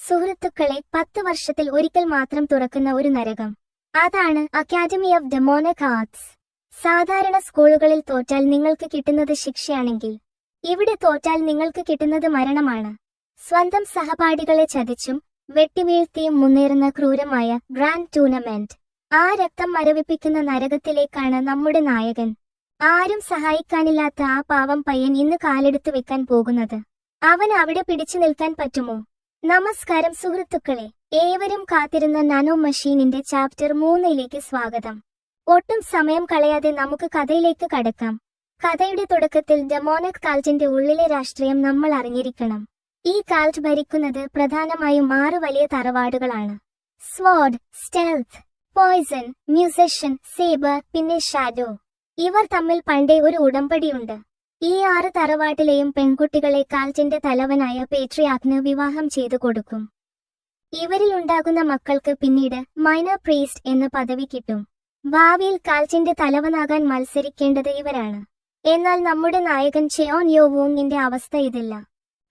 സുഹൃത്തുക്കളെ, 10 വർഷത്തിൽ ഒരിക്കൽ മാത്രം തുറക്കുന്ന ഒരു നരകം. അതാണ് അക്കാദമി ഓഫ് ഡെമോണിക് ആർട്സ്. സാധാരണ സ്കൂളുകളിൽ തോറ്റാൽ നിങ്ങൾക്ക് കിട്ടുന്നത് ശിക്ഷയാണെങ്കിൽ ഇവിടെ തോറ്റാൽ നിങ്ങൾക്ക് കിട്ടുന്നത് മരണമാണ്. സ്വന്തം സഹപാഠികളെ ചതിച്ചും വെട്ടിവീഴ്ത്തിയും മുന്നേറുന്ന ക്രൂരമായ ഗ്രാൻഡ് ടൂർണമെന്റ്. ആ രക്തം മരവിപ്പിക്കുന്ന നരകത്തിലേക്കാണ് നമ്മുടെ നായകൻ. ആരും സഹായിക്കാനില്ലാത്ത ആ പാവം പയ്യൻ ഇന്ന് കാലെടുത്ത് വെക്കാൻ പോകുന്നത്. അവൻ അവിടെ പിടിച്ചു നിൽക്കാൻ പറ്റുമോ? നമസ്കാരം സുഹൃത്തുക്കളെ, ഏവരും കാത്തിരുന്ന നാനോ മഷീനിന്റെ ചാപ്റ്റർ 3ലേക്ക് സ്വാഗതം. ഒട്ടും സമയം കളയാതെ നമുക്ക് കഥയിലേക്ക് കടക്കാം. കഥയുടെ തുടക്കത്തിൽ ഡെമോണിക് കാൾട്ടിന്റെ ഉള്ളിലെ രാഷ്ട്രീയം നമ്മൾ അറിഞ്ഞിരിക്കണം. ഈ കാൾട്ട് ഭരിക്കുന്നത് പ്രധാനമായും 6 വലിയ തറവാടുകളാണ്. Sword, stealth, poison, musician, sabre, പിന്നെ ഷാഡോ. ഇവർ തമ്മിൽ പണ്ടേ ഒരു ഉടമ്പടിയുണ്ട്. ഈ 6 തറവാട്ടിലെയും പെൺകുട്ടികളെ കാൾട്ടിന്റെ തലവനായ പേട്രിയാർക്കിന് വിവാഹം ചെയ്തു കൊടുക്കും. ഇവരിൽ ഉണ്ടാകുന്ന മക്കൾക്ക് പിന്നീട് മൈനർ പ്രീസ്റ്റ് എന്ന പദവി കിട്ടും. ഭാവിയിൽ കാൾട്ടിന്റെ തലവനാകാൻ മത്സരിക്കേണ്ടത് ഇവരാണ്. എന്നാൽ നമ്മുടെ നായകൻ ചെയോൺ യോ വൂങ്ങിന്റെ അവസ്ഥ ഇതല്ല.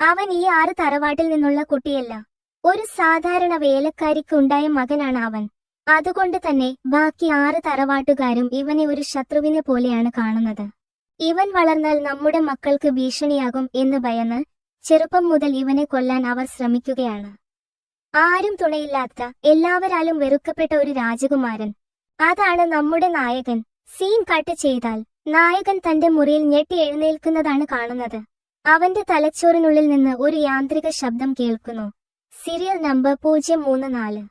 അവൻ ഈ 6 തറവാട്ടിൽ നിന്നുള്ള കുട്ടിയല്ല. ഒരു സാധാരണ വേലക്കാരിക്ക് ഉണ്ടായ മകനാണ് അവൻ. അതുകൊണ്ട് തന്നെ ബാക്കി 6 തറവാട്ടുകാരും ഇവനെ ഒരു ശത്രുവിനെ പോലെയാണ് കാണുന്നത്. ഇവൻ വളർന്നാൽ നമ്മുടെ മക്കൾക്ക് ഭീഷണിയാകും എന്ന് ഭയന്ന് ചെറുപ്പം മുതൽ ഇവനെ കൊല്ലാൻ അവർ ശ്രമിക്കുകയാണ്. ആരും തുണയില്ലാത്ത, എല്ലാവരാലും വെറുക്കപ്പെട്ട ഒരു രാജകുമാരൻ. അതാണ് നമ്മുടെ നായകൻ. സീൻ കട്ട് ചെയ്താൽ നായകൻ തന്റെ മുറിയിൽ ഞെട്ടി എഴുന്നേൽക്കുന്നതാണ് കാണുന്നത്. അവന്റെ തലച്ചോറിനുള്ളിൽ നിന്ന് ഒരു യാന്ത്രിക ശബ്ദം കേൾക്കുന്നു. Serial number 034.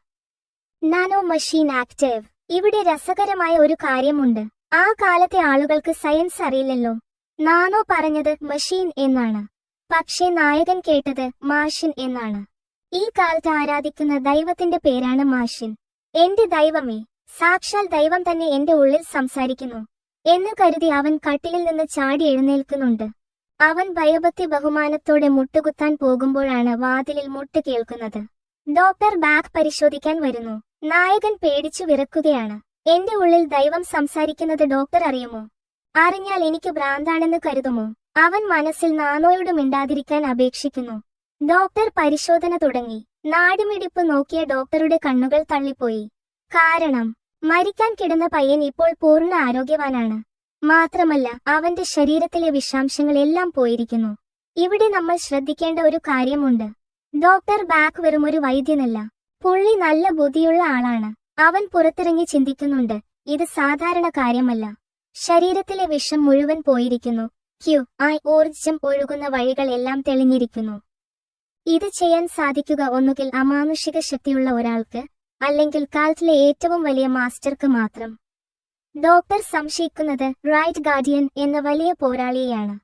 Nano machine active. ഇവിടെ രസകരമായ ഒരു കാര്യമുണ്ട്. ആ കാലത്തെ ആളുകൾക്ക് സയൻസ് അറിയില്ലല്ലോ. നാനോ പറഞ്ഞത് മഷീൻ എന്നാണ്. പക്ഷേ നായകൻ കേട്ടത് മാഷിൻ എന്നാണ്. ഈ കാലത്ത് ആരാധിക്കുന്ന ദൈവത്തിന്റെ പേരാണ് മാഷിൻ. എന്റെ ദൈവമേ, സാക്ഷാൽ ദൈവം തന്നെ എന്റെ ഉള്ളിൽ സംസാരിക്കുന്നു എന്ന് കരുതി അവൻ കട്ടിലിൽ നിന്ന് ചാടി എഴുന്നേൽക്കുന്നുണ്ട്. അവൻ ഭയഭക്തി ബഹുമാനത്തോടെ മുട്ടുകുത്താൻ പോകുമ്പോഴാണ് വാതിലിൽ മുട്ട് കേൾക്കുന്നത്. ഡോക്ടർ ബാഗ് പരിശോധിക്കാൻ വരുന്നു. നായകൻ പേടിച്ചു വിറക്കുകയാണ്. എന്റെ ഉള്ളിൽ ദൈവം സംസാരിക്കുന്നത് ഡോക്ടർ അറിയുമോ? അറിഞ്ഞാൽ എനിക്ക് ഭ്രാന്താണെന്ന് കരുതുമോ? അവൻ മനസ്സിൽ നാനോയോട് മിണ്ടാതിരിക്കാൻ അപേക്ഷിക്കുന്നു. ഡോക്ടർ പരിശോധന തുടങ്ങി. നാടിമിടിപ്പ് നോക്കിയ ഡോക്ടറുടെ കണ്ണുകൾ തള്ളിപ്പോയി. കാരണം മരിക്കാൻ കിടന്ന പയ്യൻ ഇപ്പോൾ പൂർണ്ണ ആരോഗ്യവാനാണ്. മാത്രമല്ല അവന്റെ ശരീരത്തിലെ വിഷാംശങ്ങൾ എല്ലാം പോയിരിക്കുന്നു. ഇവിടെ നമ്മൾ ശ്രദ്ധിക്കേണ്ട ഒരു കാര്യമുണ്ട്. ഡോക്ടർ ബാക്ക് വെറും ഒരു വൈദ്യനല്ല. പുള്ളി നല്ല ബുദ്ധിയുള്ള ആളാണ്. അവൻ പുറത്തിറങ്ങി ചിന്തിക്കുന്നുണ്ട്, ഇത് സാധാരണ കാര്യമല്ല. ശരീരത്തിലെ വിഷം മുഴുവൻ പോയിരിക്കുന്നു. ഊർജ്ജം ഒഴുകുന്ന വഴികൾ എല്ലാം തെളിഞ്ഞിരിക്കുന്നു. ഇത് ചെയ്യാൻ സാധിക്കുക ഒന്നുകിൽ അമാനുഷിക ശക്തിയുള്ള ഒരാൾക്ക്, അല്ലെങ്കിൽ കാൾട്ടിലെ ഏറ്റവും വലിയ മാസ്റ്റർക്ക് മാത്രം. ഡോക്ടർ സംശയിക്കുന്നത് റൈറ്റ് ഗാർഡിയൻ എന്ന വലിയ പോരാളിയെയാണ്.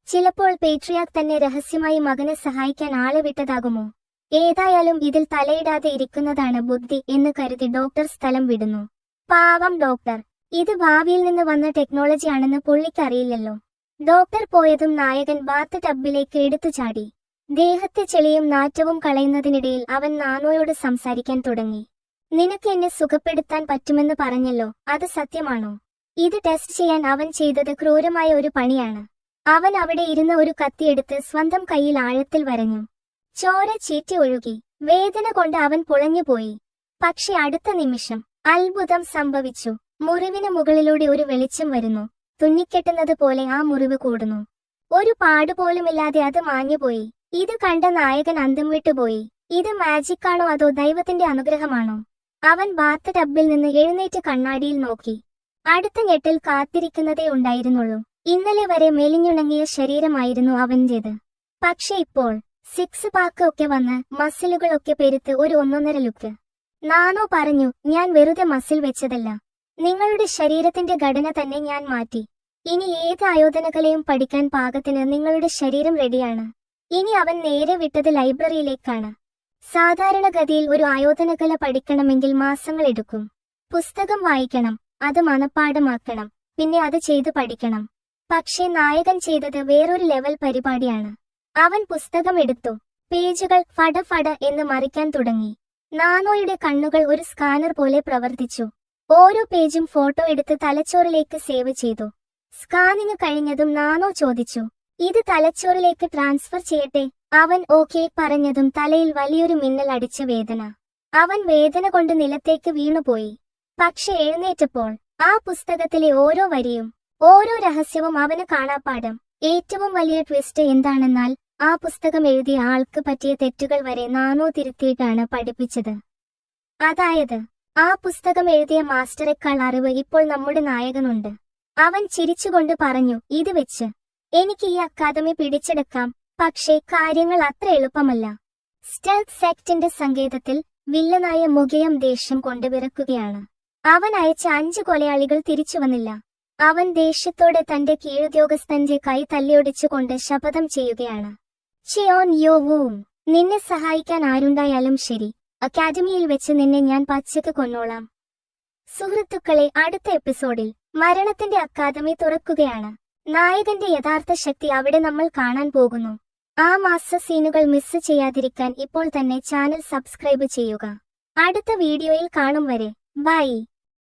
ചിലപ്പോൾ പേട്രിയാർക്ക് തന്നെ രഹസ്യമായി മകനെ സഹായിക്കാൻ ആളെ വിട്ടതാകുമോ? ഏതായാലും ഇതിൽ തലയിടാതെ ഇരിക്കുന്നതാണ് ബുദ്ധി എന്ന് കരുതി ഡോക്ടർ സ്ഥലം വിടുന്നു. പാവം ഡോക്ടർ. ഇത് ഭാവിയിൽ നിന്ന് വന്ന ടെക്നോളജി ആണെന്ന് പുള്ളിക്കറിയില്ലല്ലോ. ഡോക്ടർ പോയതും നായകൻ ബാത്ത് ടബിലേക്ക് എടുത്തു ചാടി. ദേഹത്തെ ചെളിയും നാറ്റവും കളയുന്നതിനിടയിൽ അവൻ നാനോയോട് സംസാരിക്കാൻ തുടങ്ങി. നിനക്ക് എന്നെ സുഖപ്പെടുത്താൻ പറ്റുമെന്ന് പറഞ്ഞല്ലോ, അത് സത്യമാണോ? ഇത് ടെസ്റ്റ് ചെയ്യാൻ അവൻ ചെയ്തത് ക്രൂരമായ ഒരു പണിയാണ്. അവൻ അവിടെ ഇരുന്ന ഒരു കത്തിയെടുത്ത് സ്വന്തം കൈയിൽ ആഴത്തിൽ വരഞ്ഞു. ചോര ചീറ്റി ഒഴുകി. വേദന കൊണ്ട് അവൻ പുളഞ്ഞുപോയി. പക്ഷെ അടുത്ത നിമിഷം അത്ഭുതം സംഭവിച്ചു. മുറിവിന് മുകളിലൂടെ ഒരു വെളിച്ചം വരുന്നു. തുന്നിക്കെട്ടുന്നത് പോലെ ആ മുറിവ് കൂടുന്നു. ഒരു പാടുപോലുമില്ലാതെ അത് മാഞ്ഞുപോയി. ഇത് കണ്ട നായകൻ അന്തം വിട്ടുപോയി. ഇത് മാജിക്കാണോ അതോ ദൈവത്തിന്റെ അനുഗ്രഹമാണോ? അവൻ ബാത്ത് ടബിൽ നിന്ന് എഴുന്നേറ്റ് കണ്ണാടിയിൽ നോക്കി. അടുത്ത ഞെട്ടിൽ കാത്തിരിക്കുന്നതേ ഉണ്ടായിരുന്നുള്ളൂ. ഇന്നലെ വരെ മെലിഞ്ഞുണങ്ങിയ ശരീരമായിരുന്നു അവന്റേത്. പക്ഷെ ഇപ്പോൾ സിക്സ് പാക്ക് ഒക്കെ വന്ന് മസിലുകളൊക്കെ പെരുത്ത് ഒരു ഒന്നൊന്നര ലുക്ക്. നാനോ പറഞ്ഞു, ഞാൻ വെറുതെ മസിൽ വെച്ചതല്ല. നിങ്ങളുടെ ശരീരത്തിന്റെ ഘടന തന്നെ ഞാൻ മാറ്റി. ഇനി ഏത് ആയോധനകലയും പഠിക്കാൻ പാകത്തിന് നിങ്ങളുടെ ശരീരം റെഡിയാണ്. ഇനി അവൻ നേരെ വിട്ടത് ലൈബ്രറിയിലേക്കാണ്. സാധാരണഗതിയിൽ ഒരു ആയോധനകല പഠിക്കണമെങ്കിൽ മാസങ്ങൾ എടുക്കും. പുസ്തകം വായിക്കണം, അത് മനഃപ്പാഠമാക്കണം, പിന്നെ അത് ചെയ്തു പഠിക്കണം. പക്ഷേ നായകൻ ചെയ്തത് വേറൊരു ലെവൽ പരിപാടിയാണ്. അവൻ പുസ്തകം എടുത്തു. പേജുകൾ ഫട ഫട എന്ന് മറിക്കാൻ തുടങ്ങി. നാനോയുടെ കണ്ണുകൾ ഒരു സ്കാനർ പോലെ പ്രവർത്തിച്ചു. ഓരോ പേജും ഫോട്ടോ എടുത്ത് തലച്ചോറിലേക്ക് സേവ് ചെയ്തു. സ്കാനിങ് കഴിഞ്ഞതും നാനോ ചോദിച്ചു, ഇത് തലച്ചോറിലേക്ക് ട്രാൻസ്ഫർ ചെയ്യട്ടെ? അവൻ ഓക്കേ പറഞ്ഞതും തലയിൽ വലിയൊരു മിന്നൽ അടിച്ച വേദന. അവൻ വേദന കൊണ്ട് നിലത്തേക്ക് വീണുപോയി. പക്ഷെ എഴുന്നേറ്റപ്പോൾ ആ പുസ്തകത്തിലെ ഓരോ വരിയും ഓരോ രഹസ്യവും അവന് കാണാപ്പാഠം. ഏറ്റവും വലിയ ട്വിസ്റ്റ് എന്താണെന്നാൽ ആ പുസ്തകം എഴുതിയ ആൾക്ക് പറ്റിയ തെറ്റുകൾ വരെ നാനോ തിരുത്തിയിട്ടാണ് പഠിപ്പിച്ചത്. അതായത് ആ പുസ്തകം എഴുതിയ മാസ്റ്ററെക്കാൾ അറിവ് ഇപ്പോൾ നമ്മുടെ നായകനുണ്ട്. അവൻ ചിരിച്ചുകൊണ്ട് പറഞ്ഞു, ഇത് വെച്ച് എനിക്ക് ഈ അക്കാദമി പിടിച്ചെടുക്കാം. പക്ഷേ കാര്യങ്ങൾ അത്ര എളുപ്പമല്ല. സ്റ്റെൽത്ത് സെക്റ്റിന്റെ സങ്കേതത്തിൽ വില്ലനായ മുഖയം ദേഷ്യം കൊണ്ട് വിറക്കുകയാണ്. അവൻ അയച്ച 5 കൊലയാളികൾ തിരിച്ചു വന്നില്ല. അവൻ ദേഷ്യത്തോടെ തന്റെ കീഴുദ്യോഗസ്ഥന്റെ കൈ തല്ലിയൊടിച്ചുകൊണ്ട് ശപഥം ചെയ്യുകയാണ്. ചിയോൻ യോ വൂം, നിന്നെ സഹായിക്കാൻ ആരുണ്ടായാലും ശരി, അക്കാദമിയിൽ വെച്ച് നിന്നെ ഞാൻ പച്ചക്ക് കൊന്നോളാം. സുഹൃത്തുക്കളെ, അടുത്ത എപ്പിസോഡിൽ മരണത്തിന്റെ അക്കാദമി തുറക്കുകയാണ്. നായകന്റെ യഥാർത്ഥ ശക്തി അവിടെ നമ്മൾ കാണാൻ പോകുന്നു. ആ മാസ്റ്റർ സീനുകൾ മിസ് ചെയ്യാതിരിക്കാൻ ഇപ്പോൾ തന്നെ ചാനൽ സബ്സ്ക്രൈബ് ചെയ്യുക. അടുത്ത വീഡിയോയിൽ കാണും വരെ ബൈ.